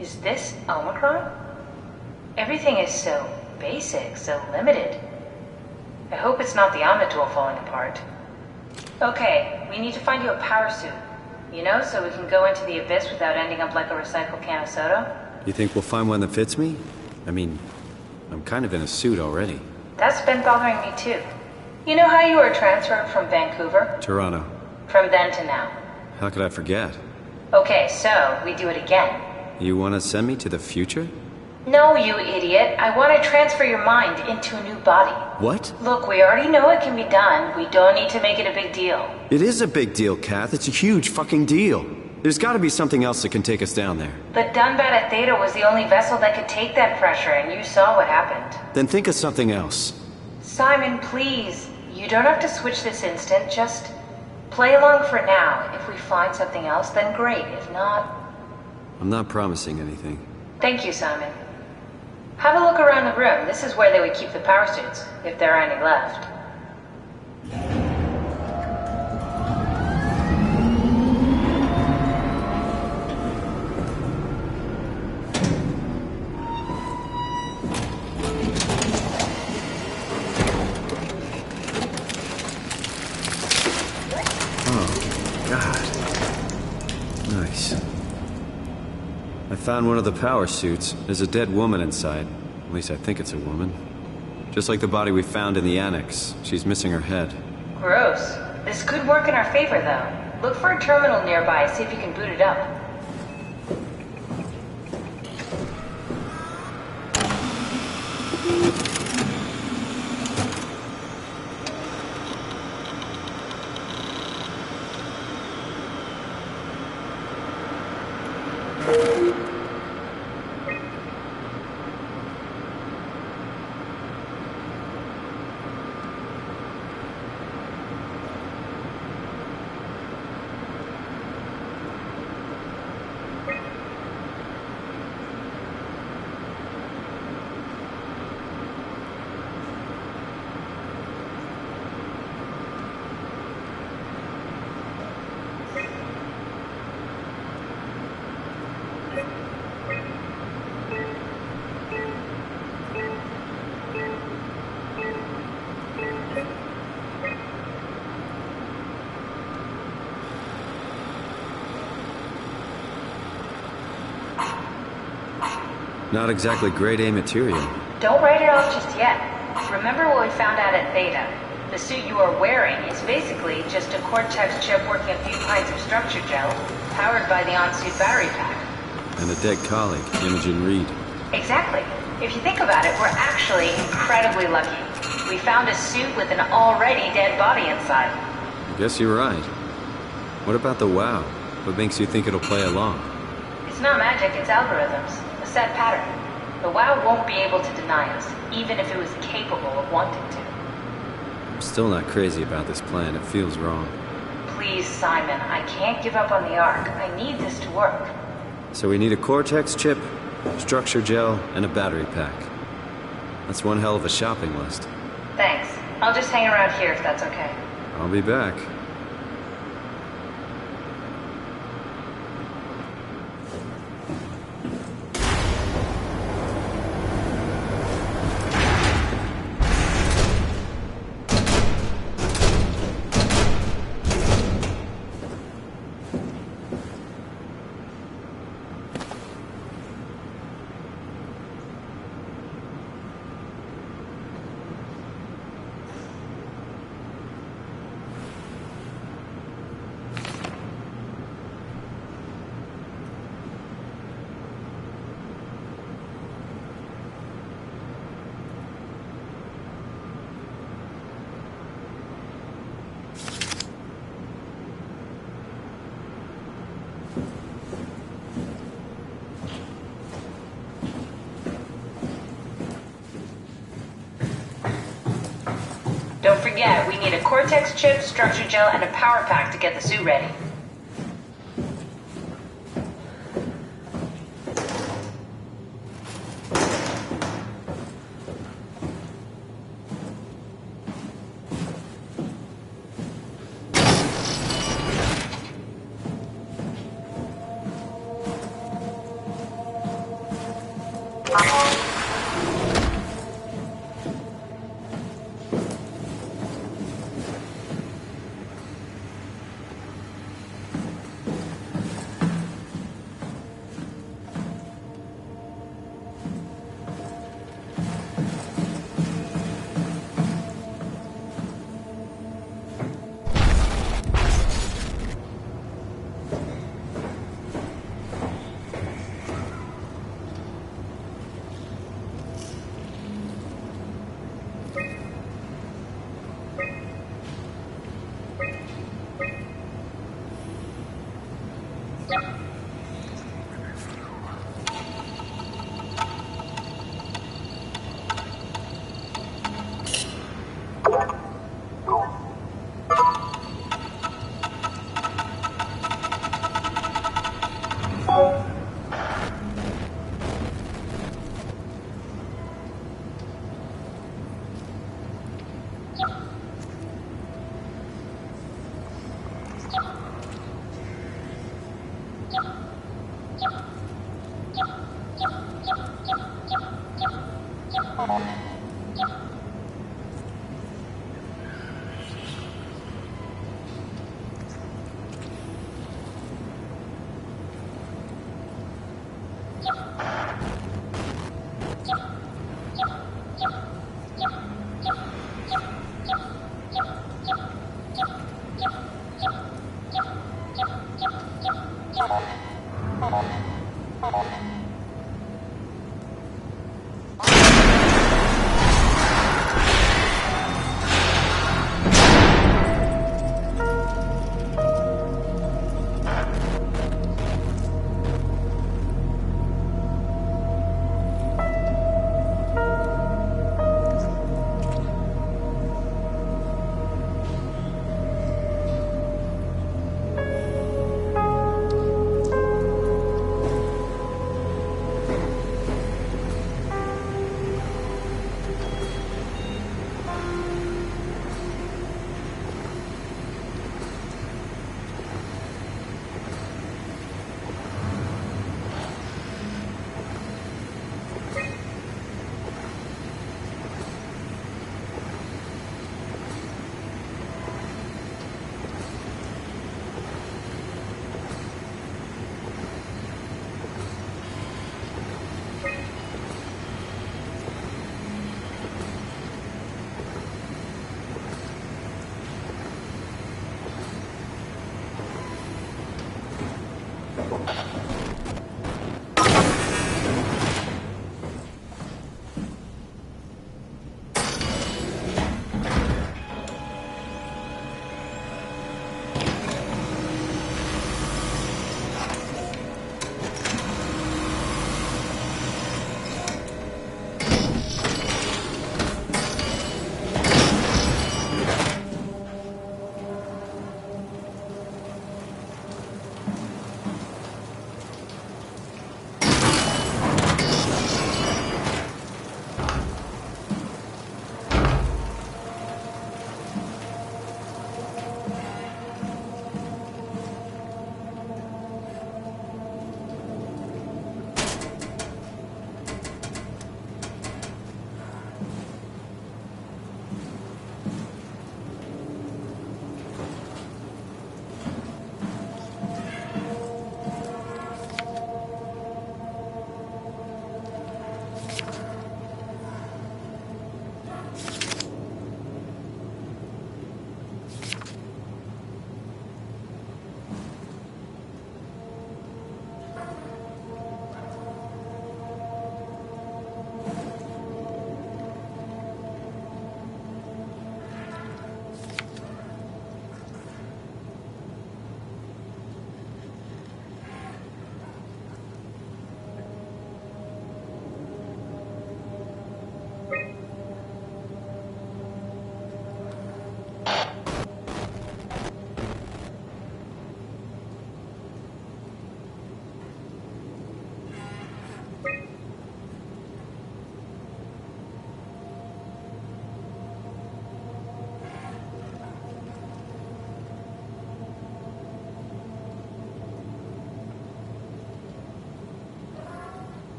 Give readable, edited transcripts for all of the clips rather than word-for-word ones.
Is this Omicron? Everything is so basic, so limited. I hope it's not the Omnitool falling apart. Okay, we need to find you a power suit. You know, so we can go into the abyss without ending up like a recycled can of soda. You think we'll find one that fits me? I mean, I'm kind of in a suit already. That's been bothering me too. You know how you were transferred from Vancouver? Toronto. From then to now. How could I forget? Okay, so we do it again. You want to send me to the future? No, you idiot. I want to transfer your mind into a new body. What? Look, we already know it can be done. We don't need to make it a big deal. It is a big deal, Kath. It's a huge fucking deal. There's got to be something else that can take us down there. But Dunbat Theta was the only vessel that could take that pressure, and you saw what happened. Then think of something else. Simon, please. You don't have to switch this instant. Just play along for now. If we find something else, then great. If not... I'm not promising anything. Thank you, Simon. Have a look around the room. This is where they would keep the power suits, if there are any left. Oh, God. Nice. I found one of the power suits. There's a dead woman inside. At least I think it's a woman. Just like the body we found in the annex. She's missing her head. Gross. This could work in our favor, though. Look for a terminal nearby, see if you can boot it up. Not exactly grade A material. Don't write it off just yet. Remember what we found out at Theta? The suit you are wearing is basically just a Cortex chip working a few pints of structure gel, powered by the on-suit battery pack. And a dead colleague, Imogen Reed. Exactly. If you think about it, we're actually incredibly lucky. We found a suit with an already dead body inside. I guess you're right. What about the WoW? What makes you think it'll play along? It's not magic, it's algorithms. A set pattern. The WoW won't be able to deny us, even if it was capable of wanting to. I'm still not crazy about this plan. It feels wrong. Please, Simon, I can't give up on the Ark. I need this to work. So we need a Cortex chip, structure gel, and a battery pack. That's one hell of a shopping list. Thanks. I'll just hang around here if that's okay. I'll be back. Don't forget, we need a Cortex chip, structure gel, and a power pack to get the suit ready.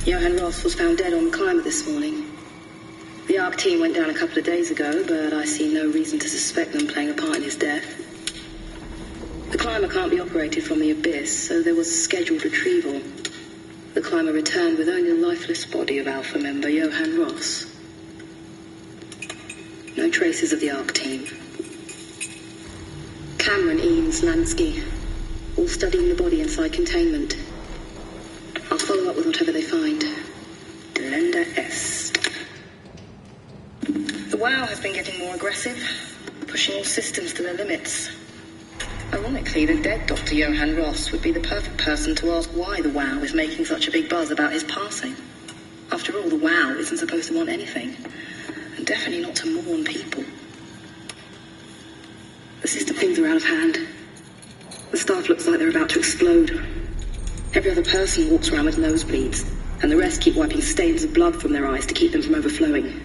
Johann Ross was found dead on the climber this morning. The ARC team went down a couple of days ago, but I see no reason to suspect them playing a part in his death. The climber can't be operated from the abyss, so there was a scheduled retrieval. The climber returned with only the lifeless body of Alpha member Johann Ross. No traces of the ARC team. Cameron, Eames, Lansky, all studying the body inside containment. I'll follow up with whatever they find. Delenda S. The WOW has been getting more aggressive, pushing all systems to their limits. Ironically, the dead Dr. Johann Ross would be the perfect person to ask why the WOW is making such a big buzz about his passing. After all, the WOW isn't supposed to want anything, and definitely not to mourn people. The system things are out of hand. The staff looks like they're about to explode. Every other person walks around with nosebleeds, and the rest keep wiping stains of blood from their eyes to keep them from overflowing.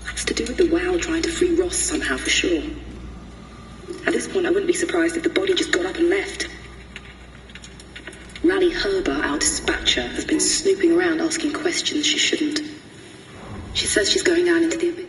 That's to do with the WOW trying to free Ross somehow, for sure. At this point, I wouldn't be surprised if the body just got up and left. Rally Herber, our dispatcher, has been snooping around asking questions she shouldn't. She says she's going down into the abyss.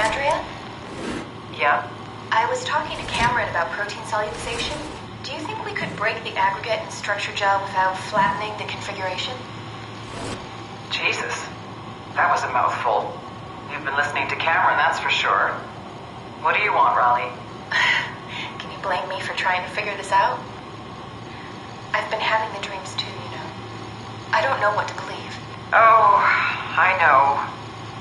Andrea? Yeah? I was talking to Cameron about protein solubilization. Do you think we could break the aggregate and structure gel without flattening the configuration? Jesus. That was a mouthful. You've been listening to Cameron, that's for sure. What do you want, Raleigh? Can you blame me for trying to figure this out? I've been having the dreams too, you know. I don't know what to believe. Oh, I know.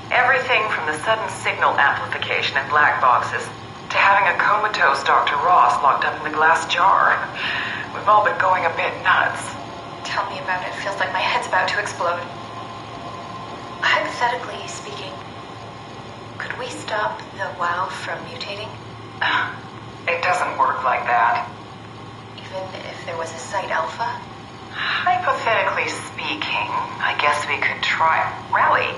Everything from the sudden signal amplification in black boxes to having a comatose Dr. Ross locked up in the glass jar. We've all been going a bit nuts. Tell me about it. Feels like my head's about to explode. Hypothetically speaking, could we stop the WoW from mutating? It doesn't work like that. Even if there was a Site Alpha? Hypothetically speaking, I guess we could try. Raleigh,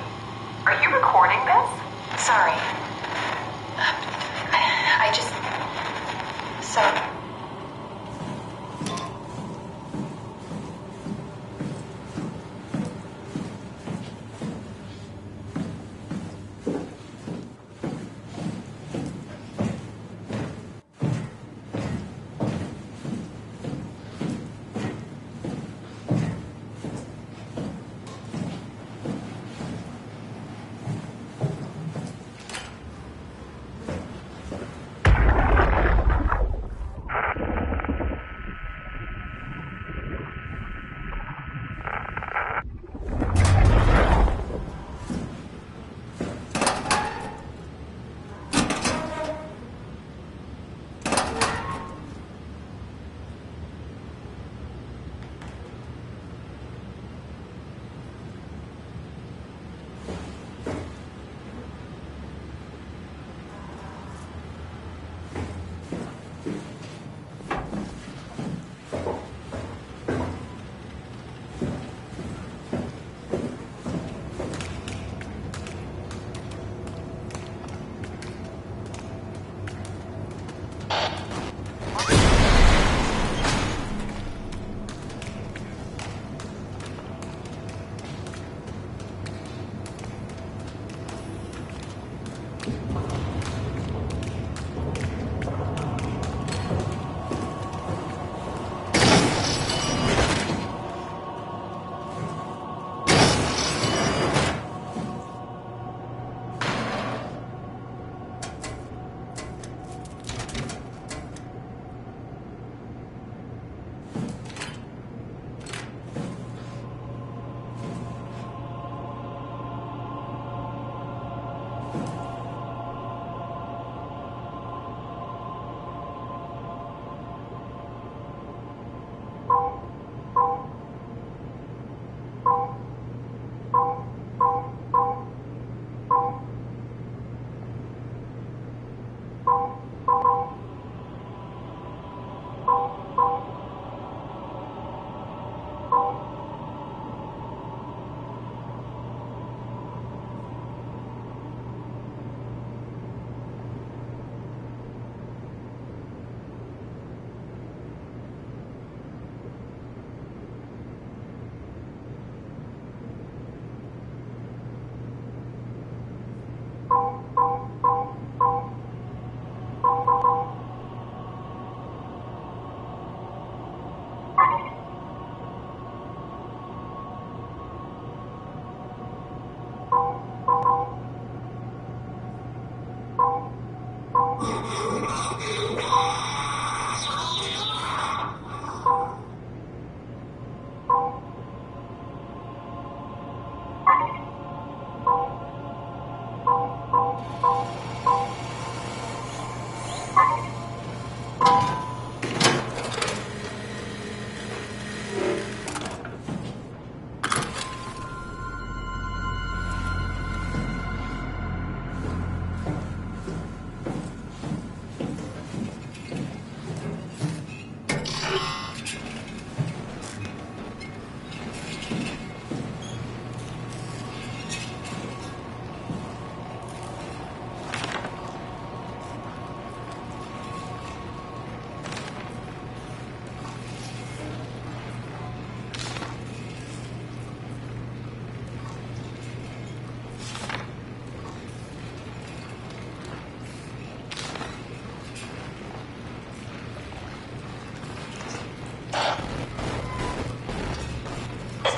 are you recording this? Sorry. I just... So...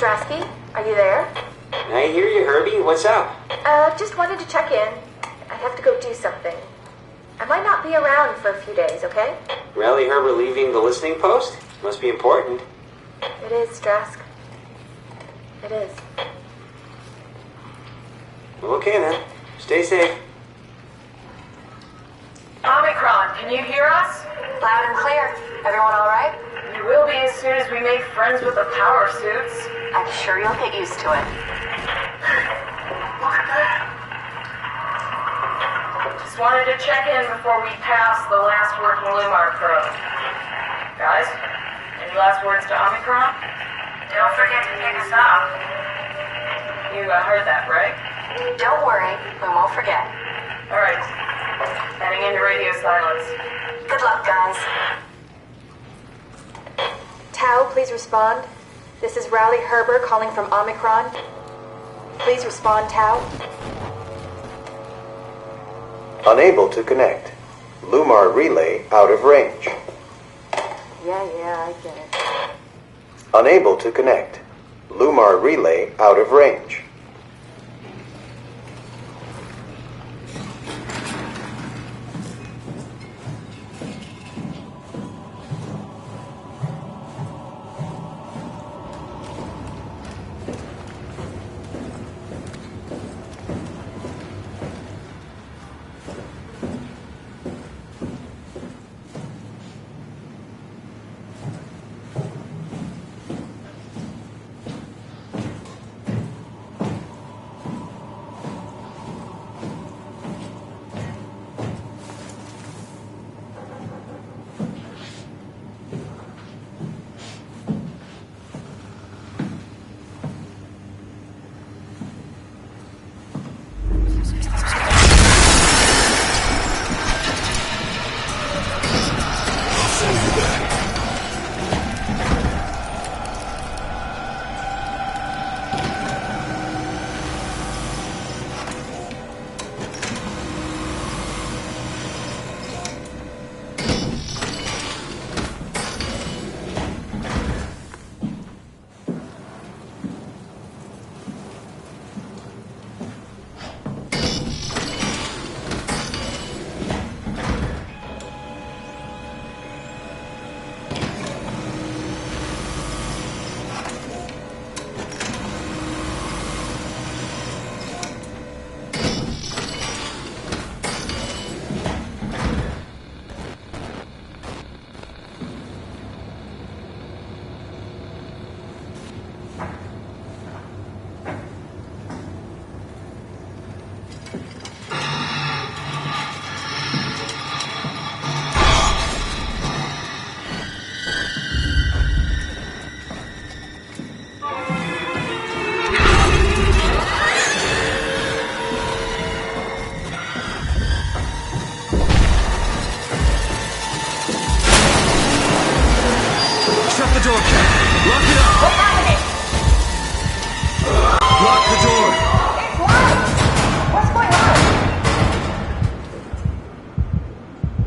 Strasky, are you there? I hear you, Herbie. What's up? Just wanted to check in. I have to go do something. I might not be around for a few days, okay? Rally Herbert leaving the listening post? Must be important. It is, Strask. It is. Well, okay then. Stay safe. Omicron, can you hear us? Loud and clear. Everyone all right? You will be as soon as we make friends with the power suits. I'm sure you'll get used to it. Look at that. Just wanted to check in before we pass the last working Lumar probe. Guys, any last words to Omicron? Don't forget to pick us up. You heard that, right? Don't worry, we won't forget. Alright. Heading into radio silence. Good luck, guys. Tau, please respond. This is Rowley Herber calling from Omicron. Please respond, Tau. Unable to connect. Lumar relay out of range. Yeah, I get it. Unable to connect. Lumar relay out of range.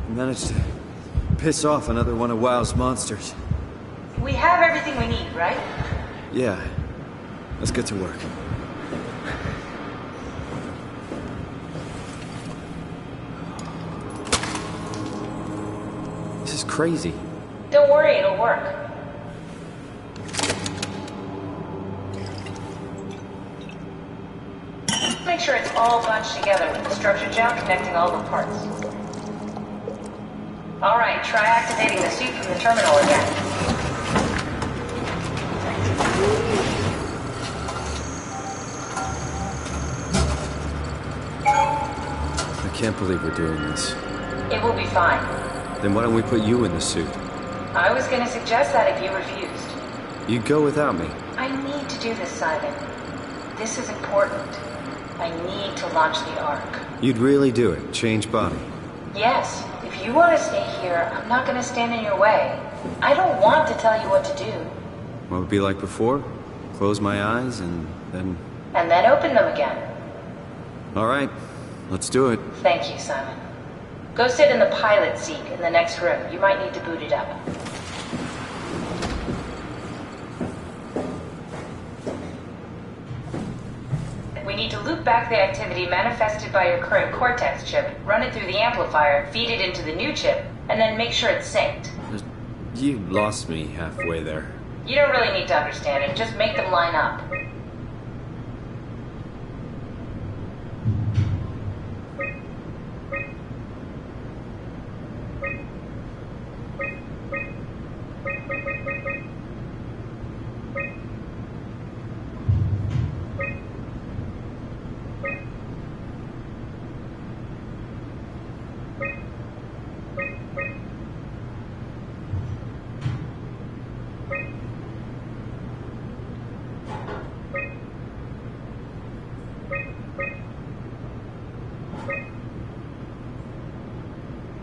Managed to piss off another one of WoW's monsters. We have everything we need, right? Yeah. Let's get to work. This is crazy. Don't worry, it'll work. Make sure it's all bunched together with the structure gel connecting all the parts. Alright, try activating the suit from the terminal again. I can't believe we're doing this. It will be fine. Then why don't we put you in the suit? I was gonna suggest that if you refused. You'd go without me. I need to do this, Simon. This is important. I need to launch the Ark. You'd really do it? Change body? Yes. If you want to stay here, I'm not going to stand in your way. I don't want to tell you what to do. What would it be like before? Close my eyes and then... And then open them again. All right. Let's do it. Thank you, Simon. Go sit in the pilot seat in the next room. You might need to boot it up. We need to loop back the activity manifested by your current Cortex chip, run it through the amplifier, feed it into the new chip, and then make sure it's synced. You lost me halfway there. You don't really need to understand it, just make them line up.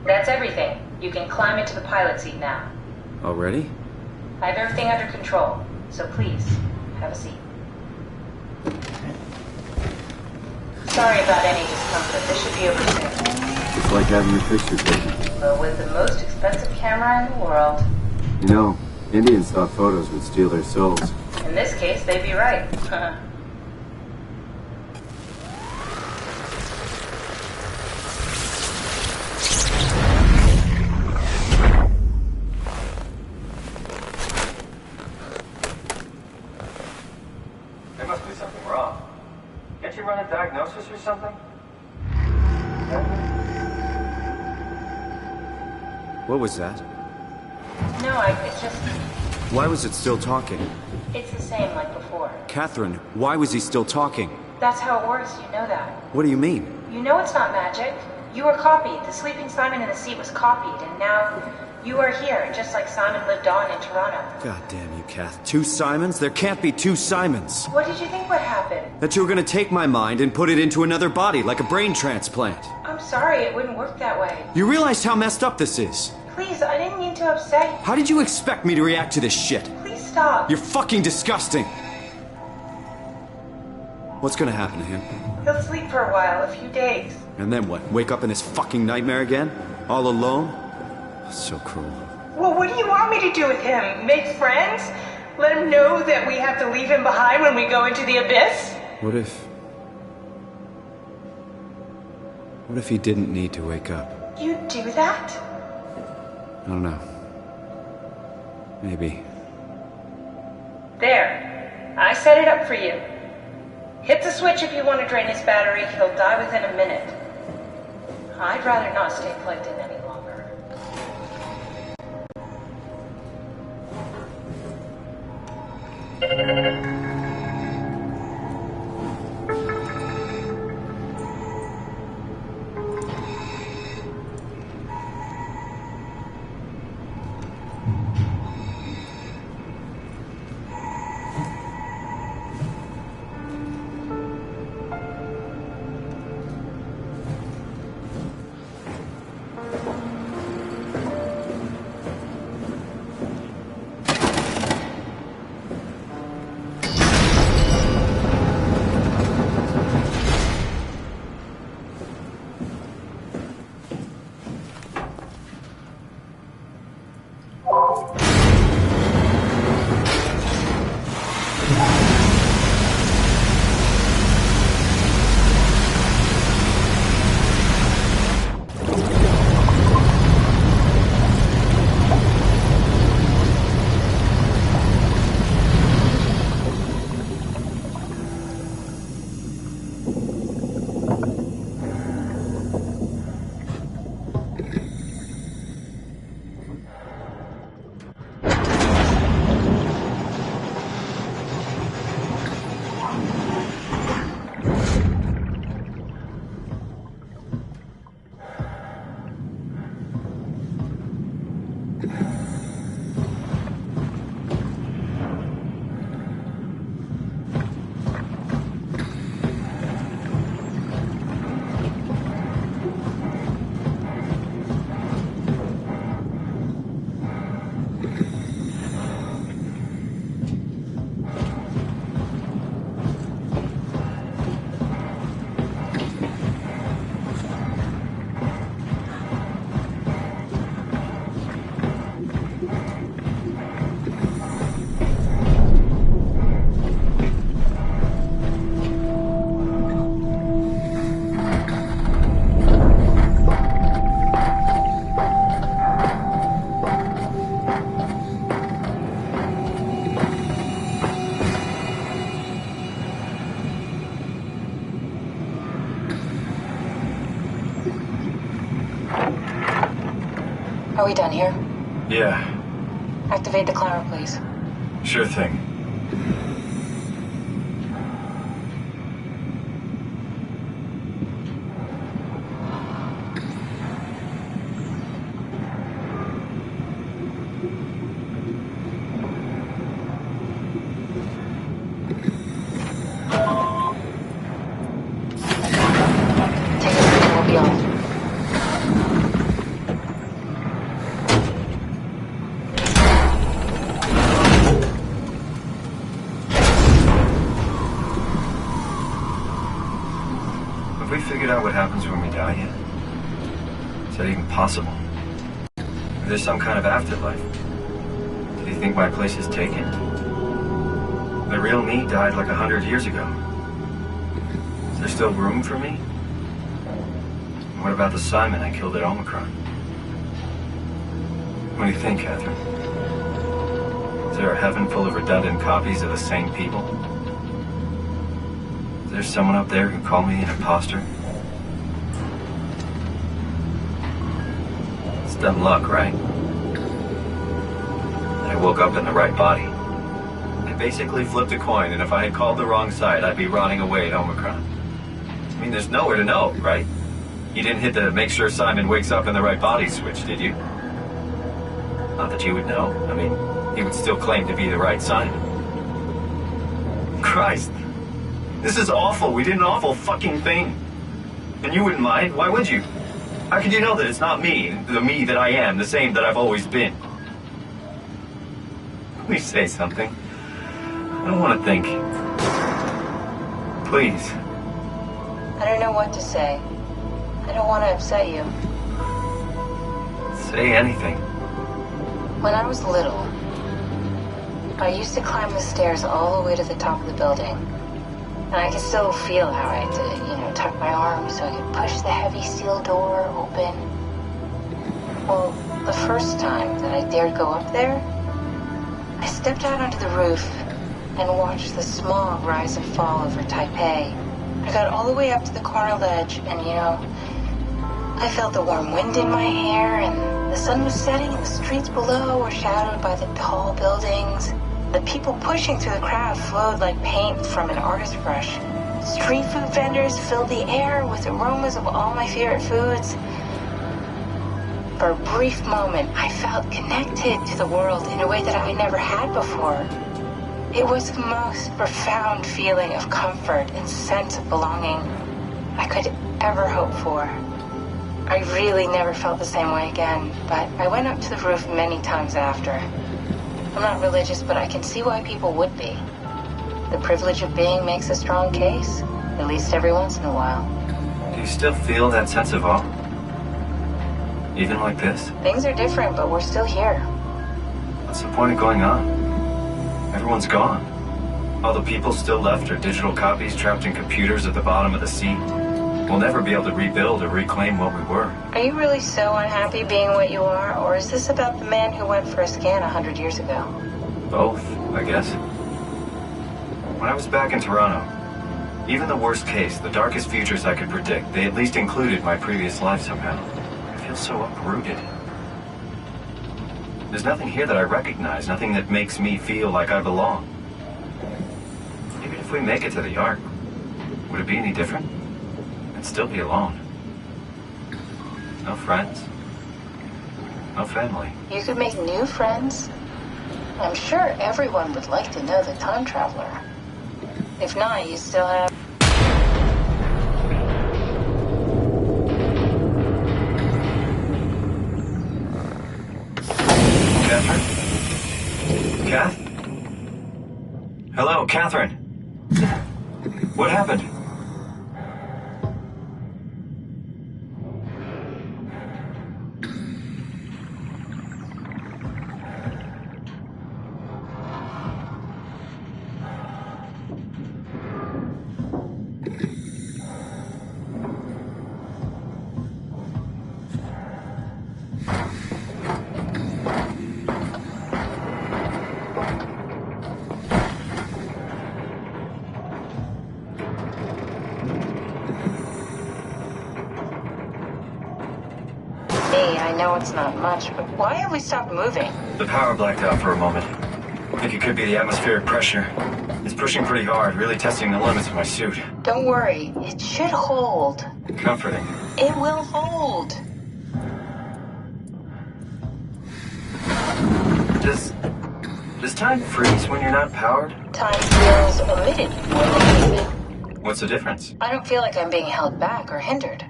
That's everything. You can climb into the pilot seat now. Already? I have everything under control, so please, have a seat. Sorry about any discomfort. This should be over soon. It's like having your picture taken. But with the most expensive camera in the world. You know, Indians thought photos would steal their souls. In this case, they'd be right. There must be something wrong. Can't you run a diagnosis or something? What was that? No, it's just... Why was it still talking? It's the same like before. Catherine, why was he still talking? That's how it works, you know that. What do you mean? You know it's not magic. You were copied. The sleeping Simon in the seat was copied, and now you are here, just like Simon lived on in Toronto. God damn you, Kath. 2 Simons? There can't be 2 Simons. What did you think would happen? That you were gonna take my mind and put it into another body, like a brain transplant. I'm sorry, it wouldn't work that way. You realize how messed up this is? Please, I didn't mean to upset you. How did you expect me to react to this shit? Please stop. You're fucking disgusting. What's gonna happen to him? He'll sleep for a while, a few days. And then what? Wake up in this fucking nightmare again? All alone? So cruel. Well, what do you want me to do with him? Make friends? Let him know that we have to leave him behind when we go into the abyss? What if he didn't need to wake up? You'd do that? I don't know. Maybe. There. I set it up for you. Hit the switch if you want to drain his battery. He'll die within a minute. I'd rather not stay plugged in any longer. Are we done here? Yeah, Activate the climber, please. sure thing. Take a second, we'll be off. Have we figured out what happens when we die yet? Is that even possible? Is there some kind of afterlife? Do you think my place is taken? The real me died like 100 years ago. Is there still room for me? And what about the Simon I killed at Omicron? What do you think, Catherine? Is there a heaven full of redundant copies of the same people? Is there someone up there who called me an imposter? It's dumb luck, right? I woke up in the right body. I basically flipped a coin, and if I had called the wrong side, I'd be rotting away at Omicron. I mean, there's nowhere to know, right? You didn't hit the make sure Simon wakes up in the right body switch, did you? Not that you would know. I mean, he would still claim to be the right Simon. Christ. This is awful. We did an awful fucking thing. And you wouldn't mind. Why would you? How could you know that it's not me, the me that I am, the same that I've always been? Please say something. I don't want to think. Please. I don't know what to say. I don't want to upset you. Say anything. When I was little, I used to climb the stairs all the way to the top of the building. And I could still feel how I had to, tuck my arms so I could push the heavy steel door open. Well, the first time that I dared go up there, I stepped out onto the roof and watched the smog rise and fall over Taipei. I got all the way up to the corner ledge and, I felt the warm wind in my hair and the sun was setting and the streets below were shadowed by the tall buildings. The people pushing through the crowd flowed like paint from an artist's brush. Street food vendors filled the air with aromas of all my favorite foods. For a brief moment, I felt connected to the world in a way that I never had before. It was the most profound feeling of comfort and sense of belonging I could ever hope for. I really never felt the same way again, but I went up to the roof many times after. I'm not religious, but I can see why people would be. The privilege of being makes a strong case, at least every once in a while. Do you still feel that sense of awe? Even like this? Things are different, but we're still here. What's the point of going on? Everyone's gone. All the people still left are digital copies trapped in computers at the bottom of the sea. We'll never be able to rebuild or reclaim what we were. Are you really so unhappy being what you are, or is this about the man who went for a scan 100 years ago? Both, I guess. When I was back in Toronto, even the worst case, the darkest futures I could predict, they at least included my previous life somehow. I feel so uprooted. There's nothing here that I recognize, nothing that makes me feel like I belong. Even if we make it to the Ark, would it be any different? I'd still be alone. No friends. No family. You could make new friends. I'm sure everyone would like to know the time traveler. If not, you still have... Catherine? Kath? Hello, Catherine. What happened? Hey, I know it's not much, but why have we stopped moving? The power blacked out for a moment. I think it could be the atmospheric pressure. It's pushing pretty hard, really testing the limits of my suit. Don't worry, it should hold. Comforting. It will hold. Does time freeze when you're not powered? Time feels omitted more than needed. What's the difference? I don't feel like I'm being held back or hindered.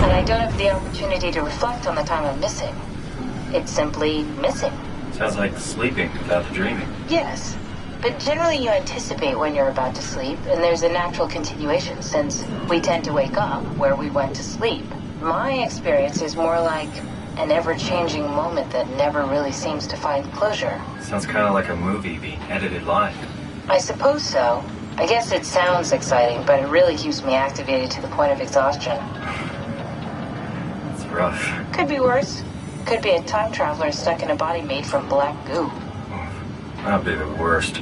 And I don't have the opportunity to reflect on the time I'm missing. It's simply missing. Sounds like sleeping without the dreaming. Yes, but generally you anticipate when you're about to sleep, and there's a natural continuation since we tend to wake up where we went to sleep. My experience is more like an ever-changing moment that never really seems to find closure. Sounds kind of like a movie being edited live. I suppose so. I guess it sounds exciting, but it really keeps me activated to the point of exhaustion. It's rough. Could be worse. Could be a time traveler stuck in a body made from black goo. That'd be the worst.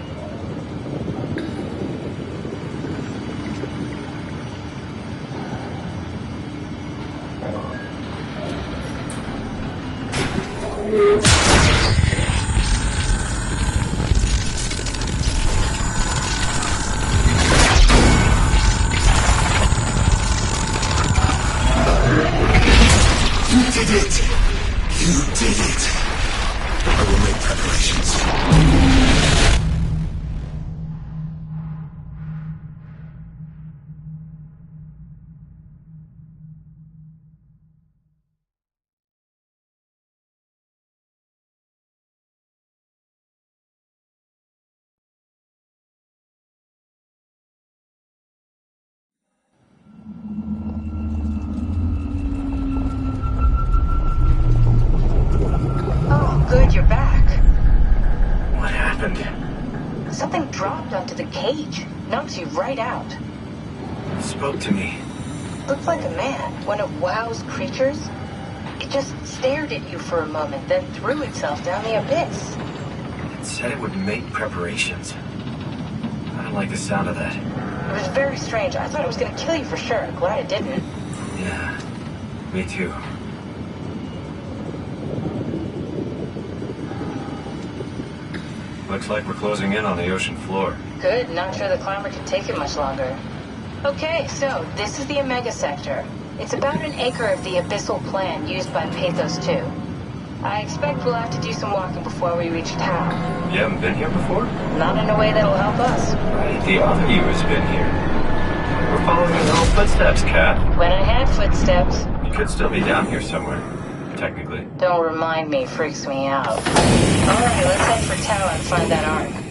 You did it! You did it! I will make preparations. Oh, good, you're back. What happened? Something dropped onto the cage. Knocks you right out. It spoke to me. Looked like a man, one of WoW's creatures. It just stared at you for a moment, then threw itself down the abyss. It said it would make preparations. I don't like the sound of that. It was very strange. I thought it was going to kill you for sure. Glad it didn't. Yeah, me too. Looks like we're closing in on the ocean floor. Good, not sure the climber can take it much longer. Okay, so this is the Omega Sector. It's about an acre of the abyssal plan used by Pathos 2. I expect we'll have to do some walking before we reach town. You haven't been here before? Not in a way that'll help us. Right, the other you has been here. We're following your own footsteps, Kat. When I had footsteps. You could still be down here somewhere, technically. Don't remind me, freaks me out. Alright, let's head for town and find that ark.